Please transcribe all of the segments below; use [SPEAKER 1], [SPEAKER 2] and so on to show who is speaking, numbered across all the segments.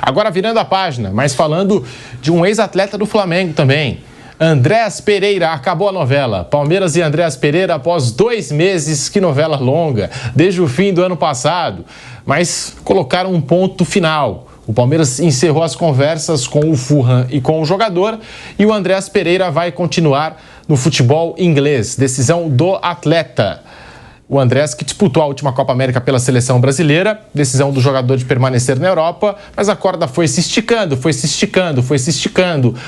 [SPEAKER 1] Agora virando a página, mas falando de um ex-atleta do Flamengo também. Andréas Pereira, acabou a novela. Palmeiras e Andréas Pereira após 2 meses, que novela longa, desde o fim do ano passado. Mas colocaram um ponto final. O Palmeiras encerrou as conversas com o Fulham e com o jogador e o Andréas Pereira vai continuar no futebol inglês. Decisão do atleta. O Andréas, que disputou a última Copa América pela seleção brasileira, decisão do jogador de permanecer na Europa, mas a corda foi se esticando.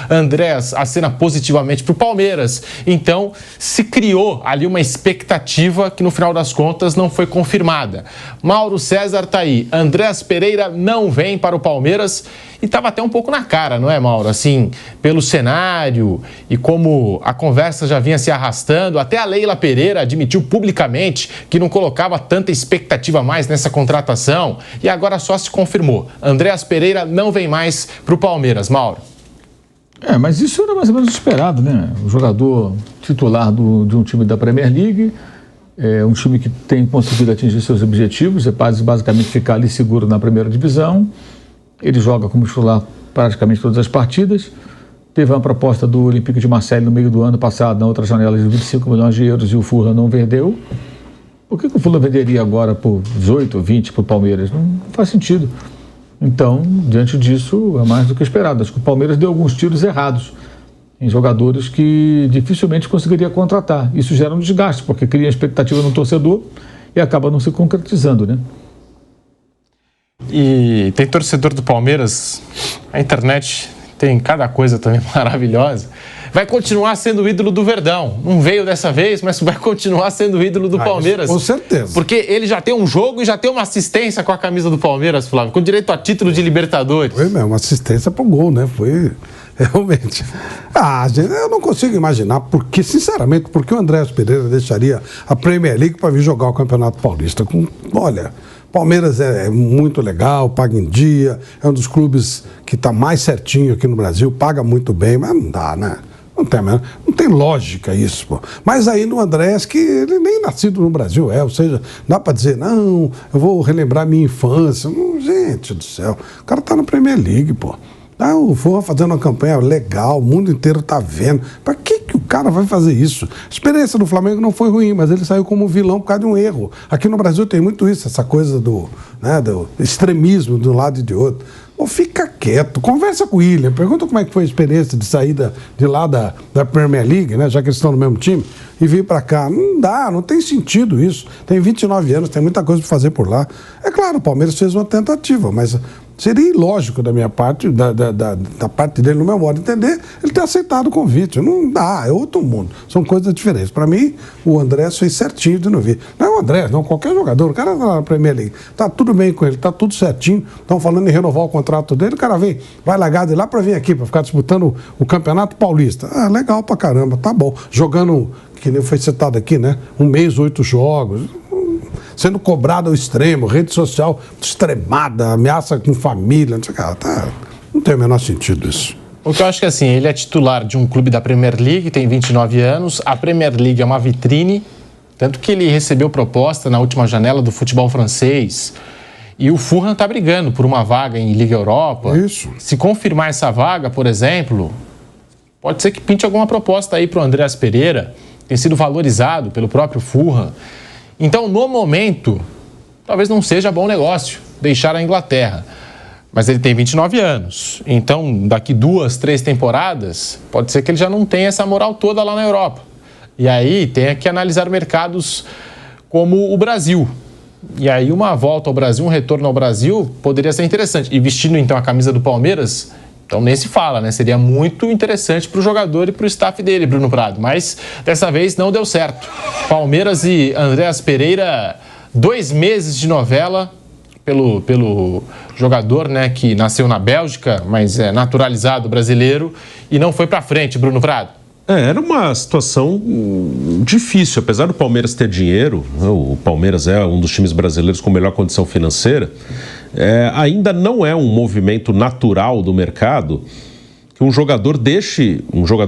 [SPEAKER 1] Andréas acena positivamente para o Palmeiras. Então, se criou ali uma expectativa que, no final das contas, não foi confirmada. Mauro César tá aí. Andréas Pereira não vem para o Palmeiras e estava até um pouco na cara, não é, Mauro? Assim, pelo cenário e como a conversa já vinha se arrastando, até a Leila Pereira admitiu publicamente que não colocava tanta expectativa mais nessa contratação e agora só se confirmou. Andréas Pereira não vem mais para o Palmeiras, Mauro.
[SPEAKER 2] Mas isso era mais ou menos esperado, né? O jogador titular de um time da Premier League, um time que tem conseguido atingir seus objetivos, basicamente ficar ali seguro na primeira divisão. Ele joga como titular praticamente todas as partidas. Teve uma proposta do Olympique de Marseille no meio do ano passado, na outra janela, de 25 milhões de euros e o Fulham não vendeu. Por que o Fulham venderia agora por 18 ou 20 para o Palmeiras? Não faz sentido. Então, diante disso, é mais do que esperado. Acho que o Palmeiras deu alguns tiros errados em jogadores que dificilmente conseguiria contratar. Isso gera um desgaste, porque cria expectativa no torcedor e acaba não se concretizando, né?
[SPEAKER 1] E tem torcedor do Palmeiras, a internet tem cada coisa também maravilhosa. Vai continuar sendo o ídolo do Verdão. Não veio dessa vez, mas vai continuar sendo o ídolo do Palmeiras.
[SPEAKER 3] Com certeza.
[SPEAKER 1] Porque ele já tem um jogo e já tem uma assistência com a camisa do Palmeiras, Flávio, com direito a título de Libertadores.
[SPEAKER 3] Foi mesmo, uma assistência pro gol, né? Foi realmente. Gente, eu não consigo imaginar, porque, sinceramente, porque o Andréas Pereira deixaria a Premier League para vir jogar o Campeonato Paulista. Olha, Palmeiras é muito legal, paga em dia, é um dos clubes que está mais certinho aqui no Brasil, paga muito bem, mas não dá, né? Não tem lógica isso, pô. Mas aí no Andréas, que ele nem nascido no Brasil ou seja, dá para dizer, não, eu vou relembrar minha infância. Não, gente do céu, o cara tá na Premier League, pô. O Fulham fazendo uma campanha legal, o mundo inteiro tá vendo. Para que o cara vai fazer isso? A experiência do Flamengo não foi ruim, mas ele saiu como vilão por causa de um erro. Aqui no Brasil tem muito isso, essa coisa do extremismo de um lado e de outro. Fica quieto, conversa com o William, pergunta como é que foi a experiência de sair de lá da Premier League, né, já que eles estão no mesmo time, e vir para cá. Não dá, não tem sentido isso. Tem 29 anos, tem muita coisa para fazer por lá. É claro, o Palmeiras fez uma tentativa, mas seria ilógico da minha parte, da parte dele, no meu modo de entender, ele ter aceitado o convite. Não dá, é outro mundo. São coisas diferentes. Para mim, o Andréas fez certinho de não vir. Não é o Andréas, não, qualquer jogador. O cara tá na Premier League, tá tudo bem com ele, tá tudo certinho. Estão falando em renovar o contrato dele, o cara vai largar de lá para vir aqui, para ficar disputando o Campeonato Paulista. Legal pra caramba, tá bom. Jogando, que nem foi citado aqui, né? 1 mês, 8 jogos. Sendo cobrado ao extremo, rede social extremada, ameaça com família, não sei o que. Não tem o menor sentido isso.
[SPEAKER 1] O que eu acho que assim, ele é titular de um clube da Premier League, tem 29 anos, a Premier League é uma vitrine, tanto que ele recebeu proposta na última janela do futebol francês, e o Fulham está brigando por uma vaga em Liga Europa.
[SPEAKER 3] Isso.
[SPEAKER 1] Se confirmar essa vaga, por exemplo, pode ser que pinte alguma proposta aí para o Andréas Pereira, tem sido valorizado pelo próprio Fulham. Então, no momento, talvez não seja bom negócio deixar a Inglaterra. Mas ele tem 29 anos. Então, daqui 2, 3 temporadas, pode ser que ele já não tenha essa moral toda lá na Europa. E aí, tem que analisar mercados como o Brasil. E aí, uma volta ao Brasil, um retorno ao Brasil, poderia ser interessante. E vestindo, então, a camisa do Palmeiras, então nem se fala, né? Seria muito interessante para o jogador e para o staff dele, Bruno Prado. Mas dessa vez não deu certo. Palmeiras e Andréas Pereira, 2 meses de novela pelo jogador, né? Que nasceu na Bélgica, mas é naturalizado brasileiro e não foi para frente, Bruno Prado.
[SPEAKER 4] Era uma situação difícil, apesar do Palmeiras ter dinheiro, o Palmeiras é um dos times brasileiros com melhor condição financeira, ainda não é um movimento natural do mercado que um jogador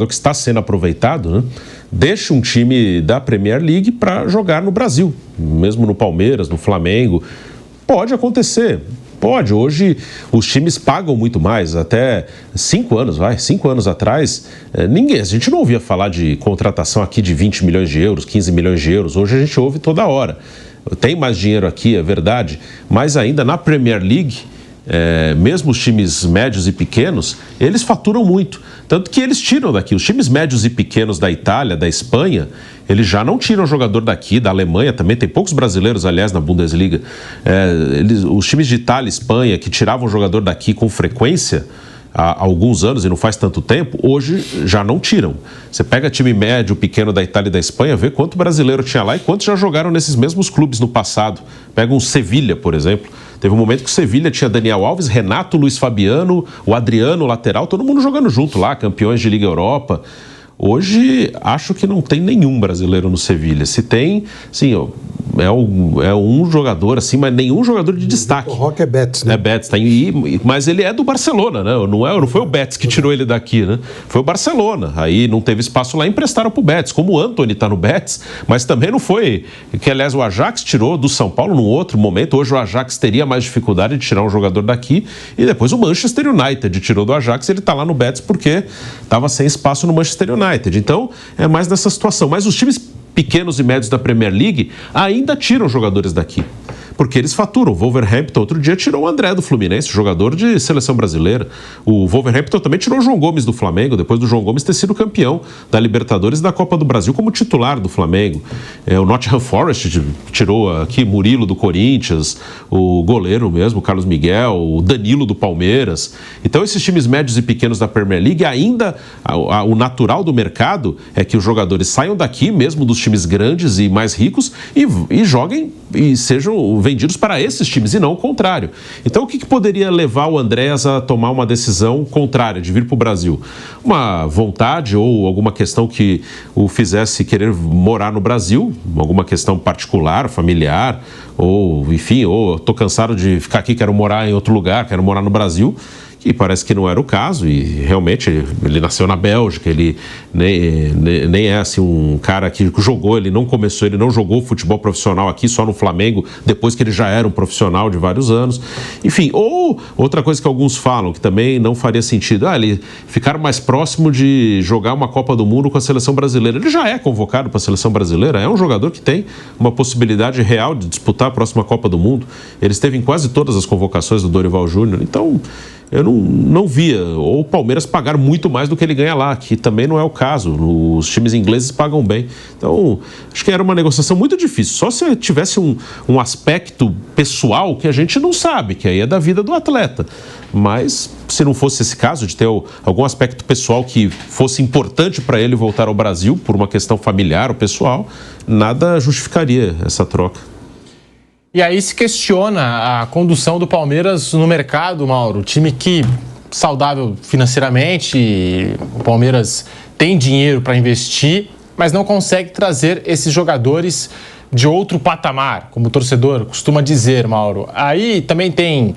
[SPEAKER 4] que está sendo aproveitado, né, deixe um time da Premier League para jogar no Brasil, mesmo no Palmeiras, no Flamengo. Pode acontecer, Pode. Hoje os times pagam muito mais. Até 5 anos atrás, a gente não ouvia falar de contratação aqui de 20 milhões de euros, 15 milhões de euros. Hoje a gente ouve toda hora. Tem mais dinheiro aqui, é verdade, mas ainda na Premier League, mesmo os times médios e pequenos, eles faturam muito. Tanto que eles tiram daqui. Os times médios e pequenos da Itália, da Espanha, eles já não tiram jogador daqui, da Alemanha também. Tem poucos brasileiros, aliás, na Bundesliga. Os times de Itália e Espanha, que tiravam jogador daqui com frequência, há alguns anos e não faz tanto tempo, hoje já não tiram. Você pega time médio, pequeno da Itália e da Espanha, vê quanto brasileiro tinha lá e quantos já jogaram nesses mesmos clubes no passado. Pega um Sevilha, por exemplo. Teve um momento que o Sevilha tinha Daniel Alves, Renato, Luiz Fabiano, o Adriano, o lateral, todo mundo jogando junto lá, campeões de Liga Europa. Hoje, acho que não tem nenhum brasileiro no Sevilha. Se tem, sim, é um jogador, assim, mas nenhum jogador de destaque.
[SPEAKER 3] O Roque é Betis, né?
[SPEAKER 4] É Betis, mas ele é do Barcelona, né? Não foi o Betis que tirou ele daqui, né? Foi o Barcelona. Aí não teve espaço lá e emprestaram pro Betis. Como o Antony tá no Betis, mas também não foi... Que, aliás, o Ajax tirou do São Paulo num outro momento. Hoje o Ajax teria mais dificuldade de tirar um jogador daqui. E depois o Manchester United tirou do Ajax. Ele tá lá no Betis porque estava sem espaço no Manchester United. Então, é mais nessa situação. Mas os times pequenos e médios da Premier League ainda tiram jogadores daqui. Porque eles faturam. O Wolverhampton outro dia tirou o André do Fluminense, jogador de seleção brasileira. O Wolverhampton também tirou o João Gomes do Flamengo, depois do João Gomes ter sido campeão da Libertadores e da Copa do Brasil como titular do Flamengo. O Nottingham Forest tirou aqui Murilo do Corinthians, o goleiro mesmo, o Carlos Miguel, o Danilo do Palmeiras. Então esses times médios e pequenos da Premier League ainda, o natural do mercado é que os jogadores saiam daqui, mesmo dos times grandes e mais ricos, e joguem e sejam vendidos para esses times e não o contrário. Então o que poderia levar o Andréas a tomar uma decisão contrária, de vir para o Brasil? Uma vontade ou alguma questão que o fizesse querer morar no Brasil, alguma questão particular, familiar, ou enfim, ou estou cansado de ficar aqui, quero morar em outro lugar, quero morar no Brasil, que parece que não era o caso, e realmente ele nasceu na Bélgica, ele nem é assim um cara que jogou, ele não jogou futebol profissional aqui, só no Flamengo, depois que ele já era um profissional de vários anos. Enfim, ou outra coisa que alguns falam, que também não faria sentido, ele ficar mais próximo de jogar uma Copa do Mundo com a seleção brasileira. Ele já é convocado para a seleção brasileira, é um jogador que tem uma possibilidade real de disputar a próxima Copa do Mundo. Ele esteve em quase todas as convocações do Dorival Júnior, então eu não via, ou o Palmeiras pagar muito mais do que ele ganha lá, que também não é o caso. Os times ingleses pagam bem. Então, acho que era uma negociação muito difícil. Só se tivesse um aspecto pessoal que a gente não sabe, que aí é da vida do atleta. Mas, se não fosse esse caso, de ter algum aspecto pessoal que fosse importante para ele voltar ao Brasil, por uma questão familiar ou pessoal, nada justificaria essa troca.
[SPEAKER 1] E aí se questiona a condução do Palmeiras no mercado, Mauro. Time que, saudável financeiramente, o Palmeiras tem dinheiro para investir, mas não consegue trazer esses jogadores de outro patamar, como o torcedor costuma dizer, Mauro. Aí também tem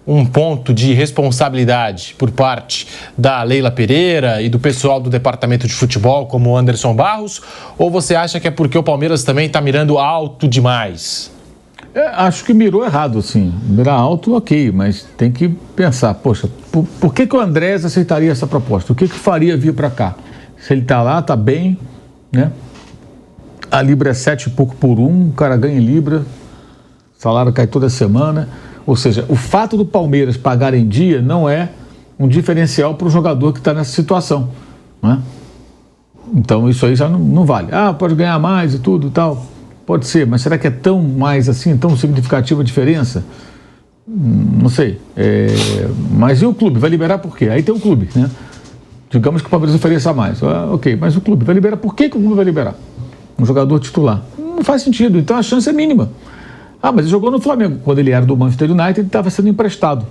[SPEAKER 1] um ponto de responsabilidade por parte da Leila Pereira e do pessoal do departamento de futebol, como o Anderson Barros, ou você acha que é porque o Palmeiras também está mirando alto demais?
[SPEAKER 2] Acho que mirou errado, sim. Mirar alto, ok, mas tem que pensar, poxa, por que o Andrés aceitaria essa proposta? O que faria vir para cá? Se ele está lá, está bem, né? A Libra é 7 e pouco por 1, o cara ganha em Libra, salário cai toda semana. Ou seja, o fato do Palmeiras pagar em dia não é um diferencial para o jogador que está nessa situação, né? Então isso aí já não vale. Pode ganhar mais e tudo e tal. Pode ser, mas será que é tão mais assim, tão significativa a diferença? Não sei. Mas e o clube? Vai liberar por quê? Aí tem um clube, né? Digamos que o Palmeiras ofereça mais. Ok, mas o clube vai liberar. Por que o clube vai liberar um jogador titular? Não faz sentido. Então a chance é mínima. Mas ele jogou no Flamengo. Quando ele era do Manchester United, ele estava sendo emprestado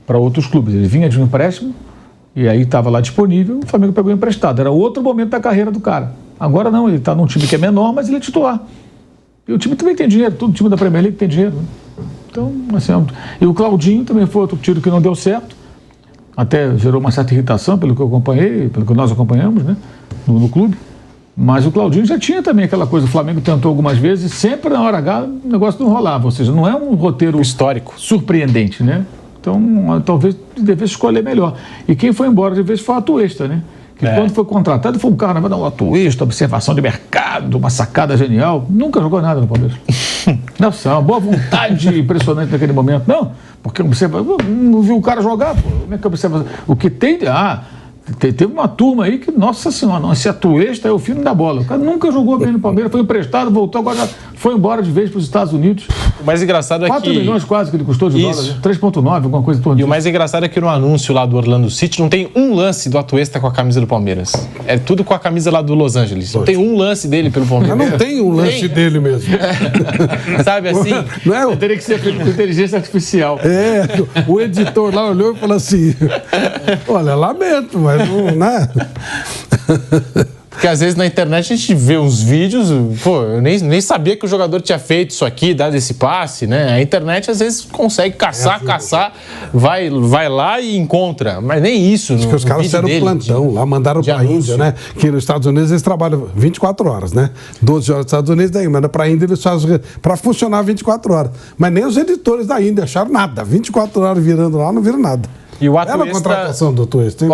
[SPEAKER 2] para outros clubes. Ele vinha de um empréstimo e aí estava lá disponível, o Flamengo pegou emprestado. Era outro momento da carreira do cara. Agora não, ele está num time que é menor, mas ele é titular. E o time também tem dinheiro, todo time da Premier League tem dinheiro, né? Então, assim, e o Claudinho também foi outro tiro que não deu certo, até gerou uma certa irritação, pelo que eu acompanhei, pelo que nós acompanhamos, né, no clube. Mas o Claudinho já tinha também aquela coisa, o Flamengo tentou algumas vezes, sempre na hora H o negócio não rolava, ou seja, não é um roteiro
[SPEAKER 1] histórico
[SPEAKER 2] surpreendente, né? Então, talvez devesse escolher melhor. E quem foi embora de vez foi o Atuesta, né? Que quando foi contratado foi um cara, vai dar um Atuesta, observação de mercado, uma sacada genial. Nunca jogou nada no Palmeiras. Nossa, uma boa vontade impressionante naquele momento. Não, porque não viu o cara jogar, pô. Como é que observa? O que tem... Teve uma turma aí que, nossa senhora, não, esse Atuesta é o filho da bola. O cara nunca jogou bem no Palmeiras, foi emprestado, voltou, agora foi embora de vez para os Estados Unidos.
[SPEAKER 1] O mais engraçado é
[SPEAKER 2] 4 milhões quase que ele custou de dólares, 3,9, alguma coisa em torno
[SPEAKER 1] disso. E
[SPEAKER 2] o
[SPEAKER 1] mais engraçado é que no anúncio lá do Orlando City não tem um lance do Atuesta com a camisa do Palmeiras. É tudo com a camisa lá do Los Angeles. Não tem um lance dele pelo Palmeiras.
[SPEAKER 3] Mas não tem um lance dele mesmo.
[SPEAKER 1] Sabe assim?
[SPEAKER 3] Não é?
[SPEAKER 2] Teria que ser feito com inteligência artificial.
[SPEAKER 3] O editor lá olhou e falou assim, olha, lamento, mas não, né?
[SPEAKER 1] Porque às vezes na internet a gente vê uns vídeos, pô, eu nem sabia que o jogador tinha feito isso aqui, dado esse passe, né? A internet às vezes consegue caçar, vai lá e encontra, mas nem isso.
[SPEAKER 3] Acho que os caras fizeram plantão lá, mandaram pra Índia, né? Que nos Estados Unidos eles trabalham 24 horas, né? 12 horas nos Estados Unidos, daí manda pra Índia, eles fazem pra funcionar 24 horas. Mas nem os editores da Índia acharam nada. 24 horas virando lá, não viram nada.
[SPEAKER 1] E o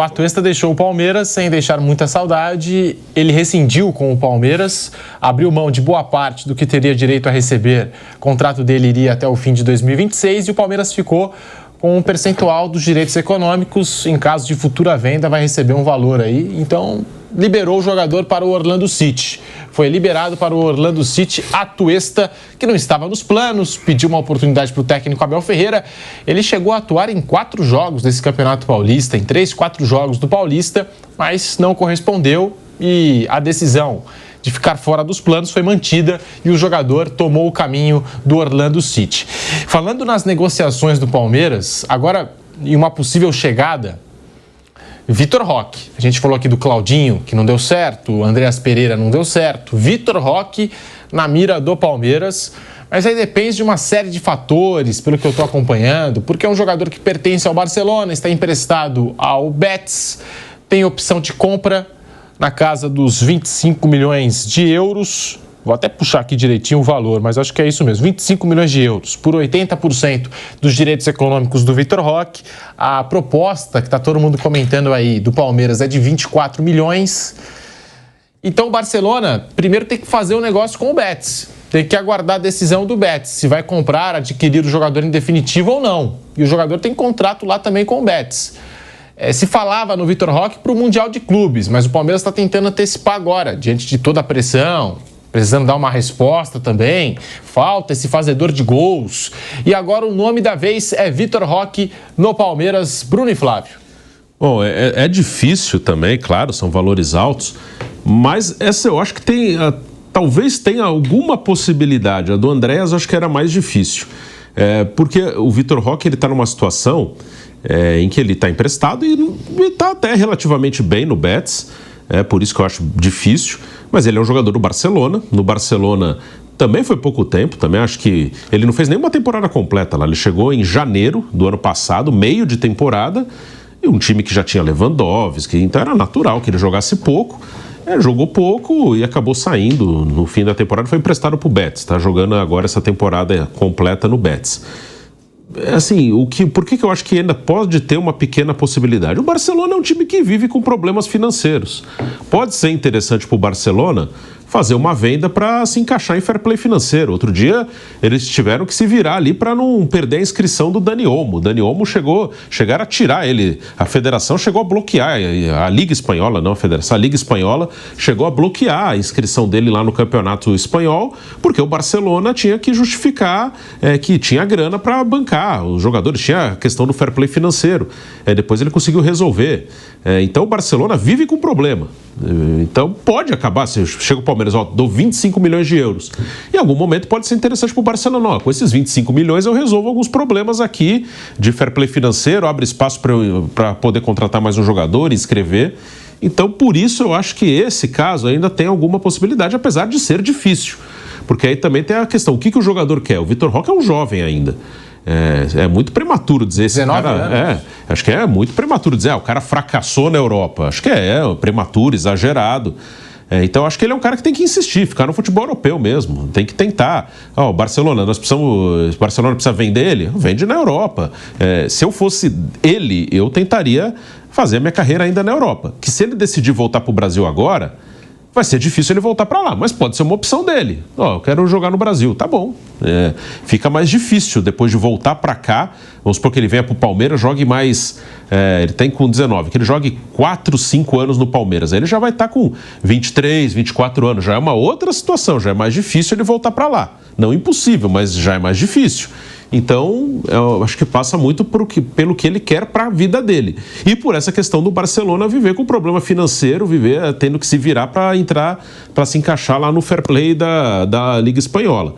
[SPEAKER 3] Atuesta
[SPEAKER 1] deixou o Palmeiras sem deixar muita saudade. Ele rescindiu com o Palmeiras, abriu mão de boa parte do que teria direito a receber. O contrato dele iria até o fim de 2026 e o Palmeiras ficou com um percentual dos direitos econômicos. Em caso de futura venda, vai receber um valor aí. Então, liberou o jogador para o Orlando City. Foi liberado para o Orlando City Atuesta, que não estava nos planos, pediu uma oportunidade para o técnico Abel Ferreira. Ele chegou a atuar em 4 jogos desse Campeonato Paulista, em 4 jogos do Paulista, mas não correspondeu e a decisão de ficar fora dos planos foi mantida e o jogador tomou o caminho do Orlando City. Falando nas negociações do Palmeiras, agora em uma possível chegada, Vitor Roque. A gente falou aqui do Claudinho, que não deu certo, o Andreas Pereira não deu certo. Vitor Roque na mira do Palmeiras, mas aí depende de uma série de fatores, pelo que eu estou acompanhando, porque é um jogador que pertence ao Barcelona, está emprestado ao Betis, tem opção de compra na casa dos 25 milhões de euros. Vou até puxar aqui direitinho o valor, mas acho que é isso mesmo, 25 milhões de euros por 80% dos direitos econômicos do Vitor Roque. A proposta, que está todo mundo comentando aí, do Palmeiras é de 24 milhões. Então o Barcelona primeiro tem que fazer um negócio com o Betis. Tem que aguardar a decisão do Betis, se vai comprar, adquirir o jogador em definitivo ou não. E o jogador tem contrato lá também com o Betis. Se falava no Vitor Roque para o Mundial de Clubes, mas o Palmeiras está tentando antecipar agora, diante de toda a pressão, precisando dar uma resposta também, falta esse fazedor de gols. E agora o nome da vez é Vitor Roque no Palmeiras. Bruno e Flávio.
[SPEAKER 4] Bom, é difícil também, claro, são valores altos, mas essa eu acho que tem, talvez tenha alguma possibilidade. A do Andreas acho que era mais difícil, porque o Vitor Roque ele está numa situação em que ele está emprestado e está até relativamente bem no Betis, por isso que eu acho difícil, mas ele é um jogador do Barcelona. No Barcelona também foi pouco tempo, também acho que ele não fez nenhuma temporada completa lá, ele chegou em janeiro do ano passado, meio de temporada, e um time que já tinha Lewandowski, então era natural que ele jogasse pouco. Jogou pouco e acabou saindo no fim da temporada, foi emprestado para o Betis, está jogando agora essa temporada completa no Betis. Assim, por que eu acho que ainda pode ter uma pequena possibilidade? O Barcelona é um time que vive com problemas financeiros. Pode ser interessante para o Barcelona fazer uma venda para se encaixar em fair play financeiro. Outro dia, eles tiveram que se virar ali para não perder a inscrição do Dani Olmo. O Dani Olmo chegaram a tirar ele. A federação chegou a bloquear, a Liga Espanhola, não a federação, a Liga Espanhola chegou a bloquear a inscrição dele lá no Campeonato Espanhol, porque o Barcelona tinha que justificar que tinha grana para bancar. Os jogadores tinham a questão do fair play financeiro. Depois ele conseguiu resolver. Então o Barcelona vive com problema. Então pode acabar, se chega o Palmeiras, dou 25 milhões de euros. Em algum momento pode ser interessante para o Barcelona. Com esses 25 milhões eu resolvo alguns problemas aqui de fair play financeiro, abre espaço para poder contratar mais um jogador e inscrever. Então por isso eu acho que esse caso ainda tem alguma possibilidade, apesar de ser difícil. Porque aí também tem a questão, o que o jogador quer? O Vitor Roque é um jovem ainda. É muito prematuro dizer esse
[SPEAKER 1] 19
[SPEAKER 4] cara.
[SPEAKER 1] anos.
[SPEAKER 4] Acho que é muito prematuro dizer, o cara fracassou na Europa. Acho que é prematuro, exagerado. Então, acho que ele é um cara que tem que insistir, ficar no futebol europeu mesmo, tem que tentar. O Barcelona, o Barcelona precisa vender ele? Vende na Europa. Se eu fosse ele, eu tentaria fazer a minha carreira ainda na Europa. Que se ele decidir voltar para o Brasil agora, vai ser difícil ele voltar para lá, mas pode ser uma opção dele. Eu quero jogar no Brasil, tá bom. Fica mais difícil depois de voltar para cá. Vamos supor que ele venha para o Palmeiras, jogue mais... ele tem com 19, que ele jogue 4, 5 anos no Palmeiras. Aí ele já vai estar com 23, 24 anos. Já é uma outra situação, já é mais difícil ele voltar para lá. Não impossível, mas já é mais difícil. Então, eu acho que passa muito pelo que ele quer para a vida dele. E por essa questão do Barcelona viver com problema financeiro, viver tendo que se virar para se encaixar lá no fair play da Liga Espanhola.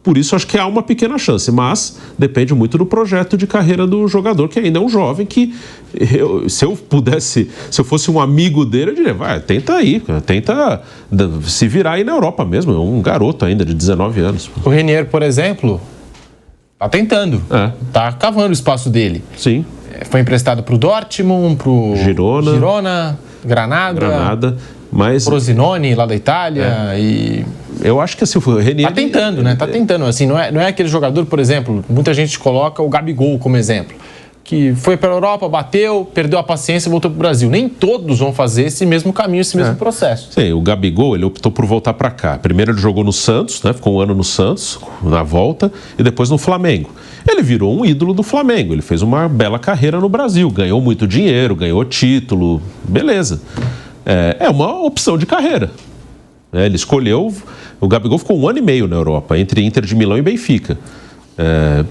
[SPEAKER 4] Por isso, acho que há uma pequena chance, mas depende muito do projeto de carreira do jogador, que ainda é um jovem que, se eu fosse um amigo dele, eu diria, vai, tenta aí, tenta se virar aí na Europa mesmo, é um garoto ainda de 19 anos.
[SPEAKER 1] O Renier, por exemplo... Tá tentando, tá cavando o espaço dele.
[SPEAKER 4] Sim.
[SPEAKER 1] Foi emprestado pro Dortmund, pro Girona, Granada,
[SPEAKER 4] mas
[SPEAKER 1] Frosinone, lá da Itália, e...
[SPEAKER 4] Eu acho que assim, o Renier...
[SPEAKER 1] Tá tentando, né? Tá tentando, assim, não é aquele jogador, por exemplo, muita gente coloca o Gabigol como exemplo, que foi para a Europa, bateu, perdeu a paciência e voltou para o Brasil. Nem todos vão fazer esse mesmo caminho, esse mesmo processo.
[SPEAKER 4] Sim, o Gabigol, ele optou por voltar para cá. Primeiro ele jogou no Santos, né? Ficou um ano no Santos, na volta, e depois no Flamengo. Ele virou um ídolo do Flamengo, ele fez uma bela carreira no Brasil, ganhou muito dinheiro, ganhou título, beleza. É uma opção de carreira. Ele escolheu... O Gabigol ficou 1 ano e meio na Europa, entre Inter de Milão e Benfica.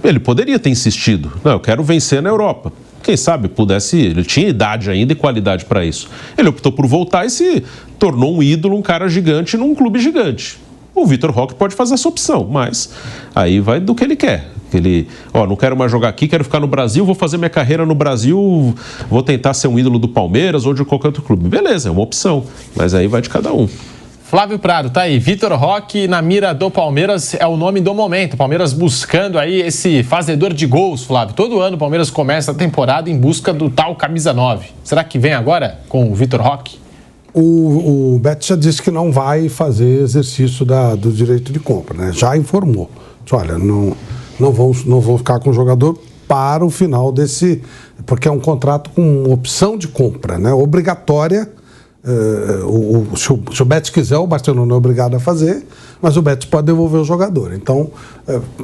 [SPEAKER 4] Ele poderia ter insistido. Não, eu quero vencer na Europa. Quem sabe pudesse... Ele tinha idade ainda e qualidade para isso. Ele optou por voltar e se tornou um ídolo, um cara gigante num clube gigante. O Vitor Roque pode fazer essa opção, mas aí vai do que ele quer. Ele, não quero mais jogar aqui, quero ficar no Brasil, vou fazer minha carreira no Brasil, vou tentar ser um ídolo do Palmeiras ou de qualquer outro clube. Beleza, é uma opção, mas aí vai de cada um.
[SPEAKER 1] Flávio Prado, tá aí. Vitor Roque na mira do Palmeiras é o nome do momento. Palmeiras buscando aí esse fazedor de gols, Flávio. Todo ano o Palmeiras começa a temporada em busca do tal camisa 9. Será que vem agora com o Vitor Roque?
[SPEAKER 3] O Betis já disse que não vai fazer exercício do direito de compra, né? Já informou. Disse, olha, não vão ficar com o jogador para o final desse... Porque é um contrato com opção de compra, né? Obrigatória. Se o Betis quiser, o Barcelona é obrigado a fazer, mas o Betis pode devolver o jogador. Então,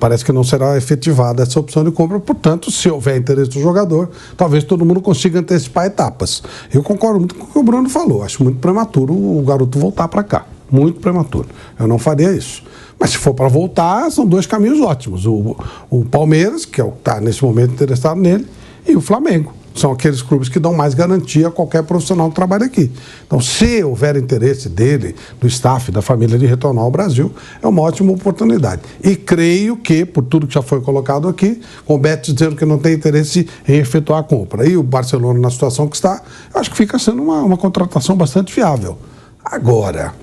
[SPEAKER 3] parece que não será efetivada essa opção de compra. Portanto, se houver interesse do jogador, talvez todo mundo consiga antecipar etapas. Eu concordo muito com o que o Bruno falou. Acho muito prematuro o garoto voltar para cá. Muito prematuro. Eu não faria isso. Mas se for para voltar, são 2 caminhos ótimos. O Palmeiras, que é o que está nesse momento interessado nele, e o Flamengo. São aqueles clubes que dão mais garantia a qualquer profissional que trabalha aqui. Então, se houver interesse dele, do staff, da família de retornar ao Brasil, é uma ótima oportunidade. E creio que, por tudo que já foi colocado aqui, com o Betis dizendo que não tem interesse em efetuar a compra, e o Barcelona na situação que está, eu acho que fica sendo uma contratação bastante viável. Agora,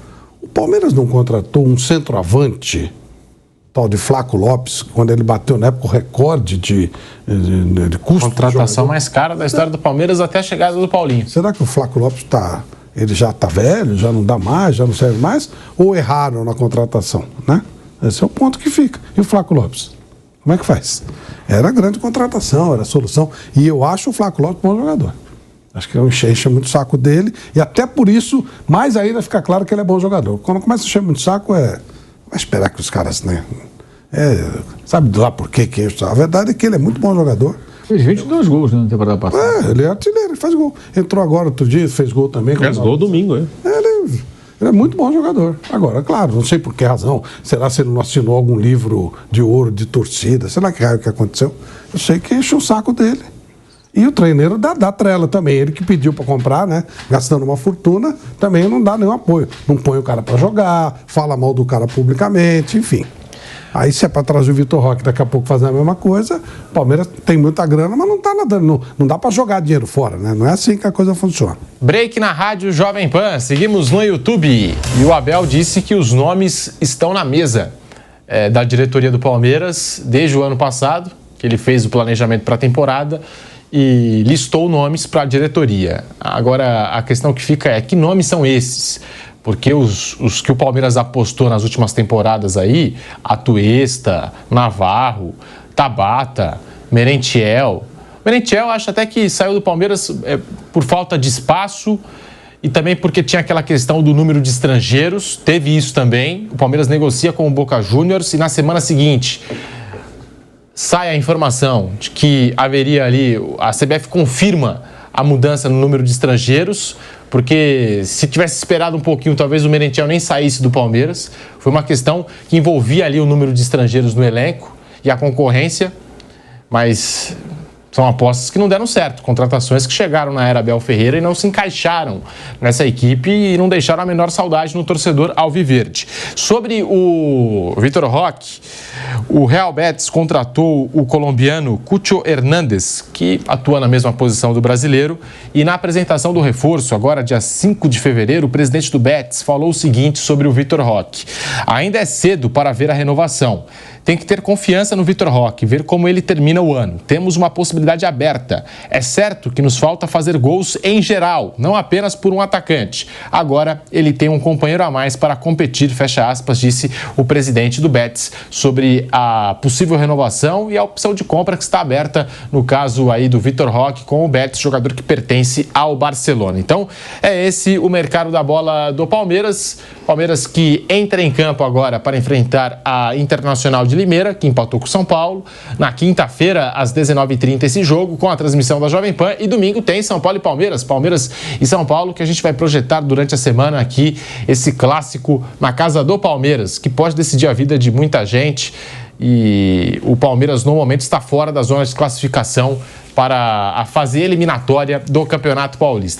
[SPEAKER 3] o Palmeiras não contratou um centroavante, tal de Flaco Lopes, quando ele bateu na época o recorde de custo.
[SPEAKER 1] Contratação mais cara da história do Palmeiras até a chegada do Paulinho.
[SPEAKER 3] Será que o Flaco Lopes ele já está velho, já não dá mais, já não serve mais? Ou erraram na contratação, né? Esse é o ponto que fica. E o Flaco Lopes? Como é que faz? Era grande contratação, era solução. E eu acho o Flaco Lopes bom jogador. Acho que enche muito o saco dele. E até por isso, mais ainda fica claro que ele é bom jogador. Quando começa a encher muito o saco, vai esperar que os caras, né? Sabe lá por quê que a verdade é que ele é muito bom jogador.
[SPEAKER 2] Fez 22 gols na temporada passada.
[SPEAKER 3] Ele é artilheiro, ele faz gol. Entrou agora outro dia, fez gol também.
[SPEAKER 4] Fez gol domingo,
[SPEAKER 3] Ele é muito bom jogador. Agora, claro, não sei por que razão. Será se ele não assinou algum livro de ouro de torcida? Será que raio que aconteceu? Eu sei que encheu o saco dele. E o treineiro dá trela também. Ele que pediu para comprar, né? Gastando uma fortuna, também não dá nenhum apoio. Não põe o cara para jogar, fala mal do cara publicamente, enfim. Aí se é para trazer o Vitor Roque daqui a pouco fazer a mesma coisa, o Palmeiras tem muita grana, mas não está nadando, não dá para jogar dinheiro fora, né? Não é assim que a coisa funciona.
[SPEAKER 1] Break na Rádio Jovem Pan, seguimos no YouTube. E o Abel disse que os nomes estão na mesa da diretoria do Palmeiras desde o ano passado, que ele fez o planejamento para a temporada e listou nomes para a diretoria. Agora, a questão que fica é: que nomes são esses? Porque os que o Palmeiras apostou nas últimas temporadas aí, Atuesta, Navarro, Tabata, Merentiel. Merentiel acho até que saiu do Palmeiras por falta de espaço e também porque tinha aquela questão do número de estrangeiros, teve isso também. O Palmeiras negocia com o Boca Juniors e na semana seguinte sai a informação de que haveria ali, a CBF confirma a mudança no número de estrangeiros, porque se tivesse esperado um pouquinho, talvez o Merentiel nem saísse do Palmeiras. Foi uma questão que envolvia ali o número de estrangeiros no elenco e a concorrência, mas são apostas que não deram certo, contratações que chegaram na era Abel Ferreira e não se encaixaram nessa equipe e não deixaram a menor saudade no torcedor alviverde. Sobre o Vitor Roque, o Real Betis contratou o colombiano Cucho Hernández, que atua na mesma posição do brasileiro, e na apresentação do reforço, agora dia 5 de fevereiro, o presidente do Betis falou o seguinte sobre o Vitor Roque: ainda é cedo para ver a renovação. Tem que ter confiança no Vitor Roque, ver como ele termina o ano. Temos uma possibilidade aberta. É certo que nos falta fazer gols em geral, não apenas por um atacante. Agora ele tem um companheiro a mais para competir, fecha aspas, disse o presidente do Betis sobre a possível renovação e a opção de compra que está aberta no caso aí do Vitor Roque com o Betis, jogador que pertence ao Barcelona. Então é esse o mercado da bola do Palmeiras. Palmeiras que entra em campo agora para enfrentar a Internacional de Limeira, que empatou com o São Paulo. Na quinta-feira, às 19h30, esse jogo, com a transmissão da Jovem Pan. E domingo tem São Paulo e Palmeiras, Palmeiras e São Paulo, que a gente vai projetar durante a semana aqui, esse clássico na casa do Palmeiras, que pode decidir a vida de muita gente. E o Palmeiras, no momento, está fora da zona de classificação para a fase eliminatória do Campeonato Paulista.